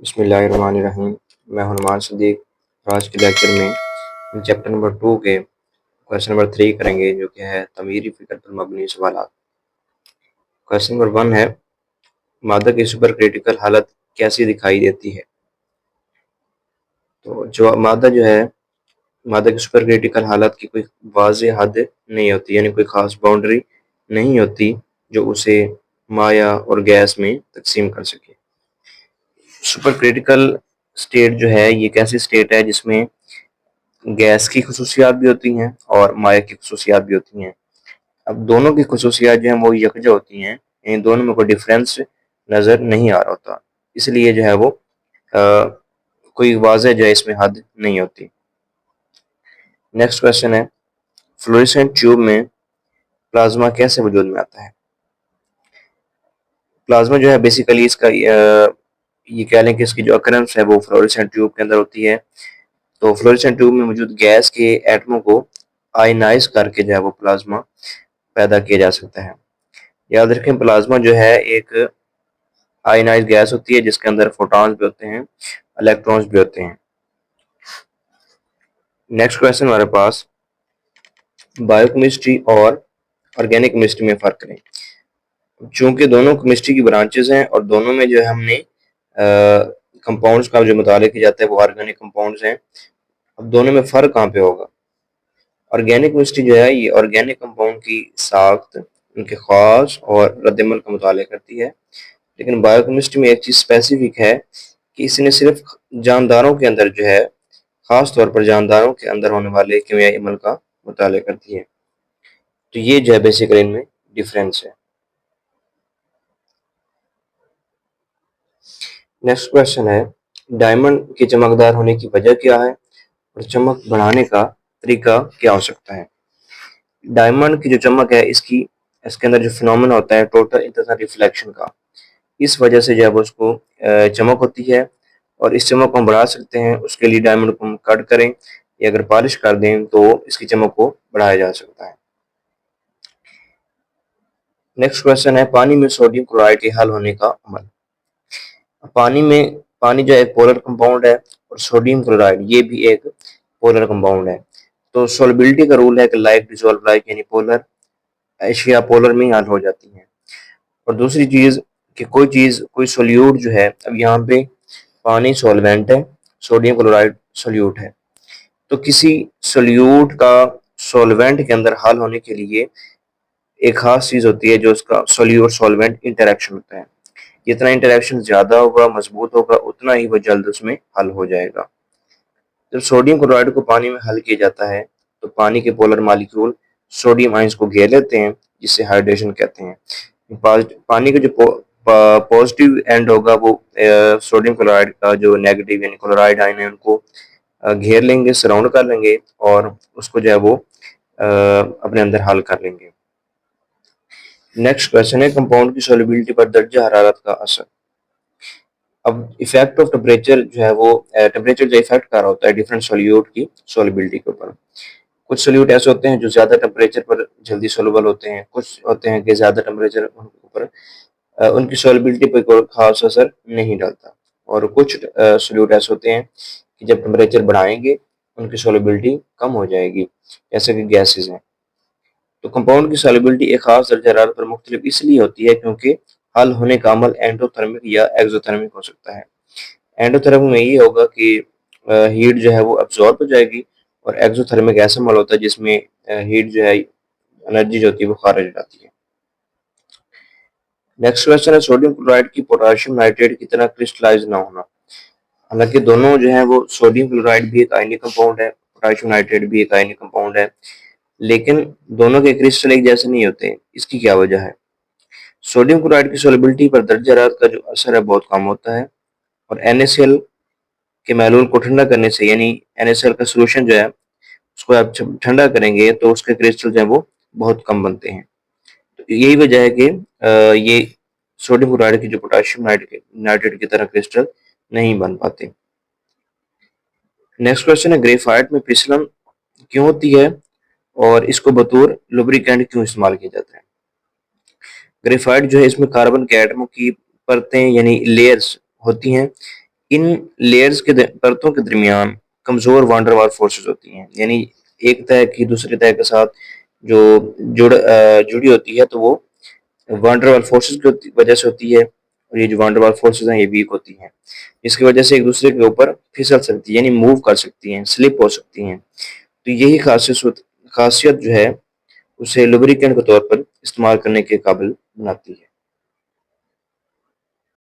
बिस्मिल्लाहिर्रहमानिर्रहीम। मैं हनुमान सदीक। आज के लेक्चर में हम चैप्टर नंबर 2 के क्वेश्चन नंबर 3 करेंगे, जो कि है तमीरी फ़िक्र पर मबनी सवालात। क्वेश्चन नंबर 1 है, मादा की सुपर क्रिटिकल हालत कैसी दिखाई देती है? तो जो मादा की सुपर क्रिटिकल हालत की कोई वाज़ेह हद नहीं होती, यानी कोई ख़ास बाउंड्री नहीं होती जो उसे माया और गैस में तकसीम कर सके। सुपर क्रिटिकल स्टेट जो है, ये एक ऐसी स्टेट है जिसमें गैस की खसूसियात भी होती हैं और माया की खसूसियात भी होती हैं। अब दोनों की खसूसियात जो हैं वो यकजा होती हैं, इन दोनों में कोई डिफरेंस नज़र नहीं आ रहा होता, इसलिए जो है वो कोई वाज़ेह जो है इसमें हद नहीं होती। नेक्स्ट क्वेश्चन है, फ्लोरेसेंट ट्यूब में प्लाज्मा कैसे वजूद में आता है? प्लाज्मा जो है बेसिकली इसका ये कह लें कि इसकी जो अकरेंस है वो फ्लोरेसेंट ट्यूब के अंदर होती है। तो फ्लोरेसेंट ट्यूब में मौजूद गैस के एटमों को आयनाइज करके जो है वो प्लाज्मा पैदा किया जा सकता है। याद रखें, प्लाज्मा जो है एक आयनाइज गैस होती है जिसके अंदर फोटॉन्स भी होते हैं, इलेक्ट्रॉन्स भी होते हैं। नेक्स्ट क्वेश्चन हमारे पास, बायोकेमिस्ट्री और ऑर्गेनिक केमिस्ट्री में फ़र्क करें। चूंकि दोनों केमिस्ट्री की ब्रांचेस हैं और दोनों में जो है हमने कंपाउंड्स का जो मुताला किया जाता है वो ऑर्गेनिक कंपाउंड्स हैं, अब दोनों में फ़र्क कहाँ पे होगा? ऑर्गेनिक केमिस्ट्री जो है ये ऑर्गेनिक कंपाउंड की साख्त, उनके ख़ास और रद्दमल का मुताला करती है। लेकिन बायोकेमिस्ट्री में एक चीज़ स्पेसिफिक है कि इसने सिर्फ जानदारों के अंदर जो है, ख़ास तौर पर जानदारों के अंदर होने वाले कीमियाई अमल का मुताला करती है। तो ये जो है बेसिकली इनमें डिफरेंस है। नेक्स्ट क्वेश्चन है, डायमंड के चमकदार होने की वजह क्या है और चमक बढ़ाने का तरीका क्या हो सकता है? डायमंड की जो चमक है इसके अंदर जो फिनोमेना होता है टोटल इंटरनल रिफ्लेक्शन का, इस वजह से जब उसको चमक होती है और इस चमक को हम बढ़ा सकते हैं। उसके लिए डायमंड को हम कट करें या अगर पॉलिश कर दें तो इसकी चमक को बढ़ाया जा सकता है। नेक्स्ट क्वेश्चन है, पानी में सोडियम क्लोराइड के हल होने का अमल। पानी जो एक पोलर कंपाउंड है और सोडियम क्लोराइड ये भी एक पोलर कंपाउंड है। तो सोलबिलिटी का रूल है कि लाइक डिसॉल्व लाइक, यानी पोलर एशिया पोलर में ही हल हो जाती है। और दूसरी चीज़ कि कोई सोल्यूट जो है, अब यहाँ पे पानी सॉल्वेंट है, सोडियम क्लोराइड सोल्यूट है, तो किसी सोल्यूट का सॉल्वेंट के अंदर हल होने के लिए एक खास चीज़ होती है जो उसका सोल्यूट सॉल्वेंट इंटरेक्शन होता है। जितना इंटरेक्शन ज़्यादा होगा, मजबूत होगा, उतना ही वो जल्द उसमें हल हो जाएगा। जब सोडियम क्लोराइड को पानी में हल किया जाता है तो पानी के पोलर मॉलिक्यूल सोडियम आयंस को घेर लेते हैं, जिसे हाइड्रेशन कहते हैं। पानी का जो पॉजिटिव एंड होगा वो सोडियम क्लोराइड का जो नेगेटिव यानी क्लोराइड आयन है उनको घेर लेंगे, सराउंड कर लेंगे और उसको जो है वो अपने अंदर हल कर लेंगे। नेक्स्ट क्वेश्चन है, कंपाउंड की सोलिबिलिटी पर दर्जा हरारत का असर। अब इफेक्ट ऑफ टेम्परेचर जो है वो टेम्परेचर जो इफेक्ट कर रहा होता है डिफरेंट सोल्यूट की सोलिबिलिटी के ऊपर। कुछ सोल्यूट ऐसे होते हैं जो ज़्यादा टेम्परेचर पर जल्दी सोलबल होते हैं, कुछ होते हैं कि ज़्यादा टेम्परेचर उनके ऊपर उनकी सोलिबिलिटी पर कोई खास असर नहीं डालता, और कुछ सोल्यूट ऐसे होते हैं कि जब टेम्परेचर बढ़ाएंगे उनकी सोलिबिलिटी कम हो जाएगी, जैसे कि गैसेज हैं। तो कंपाउंड की सॉल्युबिलिटी एक खास दर्जा हरारत पर मुख्तलिफ इसलिए होती है क्योंकि हल होने का अमल एंडोथर्मिक या एक्सोथर्मिक हो सकता है। एंडोथर्मिक में ये होगा कि हीट जो है वो अब्जॉर्ब हो जाएगी, और एक्सोथर्मिक ऐसा अमल होता है जिसमें हीट जो है, एनर्जी जो होती है वो खारिज हो जाती है। नेक्स्ट क्वेश्चन है, सोडियम क्लोराइड की पोटेशियम नाइट्रेट की तरह क्रिस्टलाइज ना होना। हालांकि दोनों जो है वो, सोडियम क्लोराइड भी एक आयनिक कंपाउंड है, पोटेशियम नाइट्रेट भी एक आयनिक कंपाउंड है, लेकिन दोनों के क्रिस्टल एक जैसे नहीं होते। इसकी क्या वजह है? सोडियम क्लोराइड की सोलिबिलिटी पर दर्जा हरारत का जो असर है बहुत कम होता है, और NaCl के महलूल को ठंडा करने से, यानी NaCl का सोल्यूशन जो है उसको आप जब ठंडा करेंगे तो उसके क्रिस्टल जो है वो बहुत कम बनते हैं। तो यही वजह है कि ये सोडियम क्लोराइड की जो पोटेशियम नाइट्रेट की तरह क्रिस्टल नहीं बन पाते। नेक्स्ट क्वेश्चन है, ग्रेफाइट में फिसलन क्यों होती है और इसको बतौर लुब्रिकेंट क्यों इस्तेमाल किया जाता है? ग्रेफाइट जो है इसमें कार्बन के एटमों की परतें यानी लेयर्स होती हैं इन लेयर्स के परतों के दरमियान कमजोर वांडरवाल फोर्सेस होती हैं, यानी एक तह की दूसरी तह के साथ जो जुड़ी होती है, तो वो वांडरवाल फोर्सेस की वजह से होती है, और ये जो वांडरवाल फोर्सेस हैं ये वीक होती हैं, इसकी वजह से एक दूसरे के ऊपर फिसल सकती है, यानी मूव कर सकती हैं, स्लिप हो सकती हैं। तो यही खासियत जो है उसे लुब्रिकेंट के तौर पर इस्तेमाल करने के काबिल बनाती है।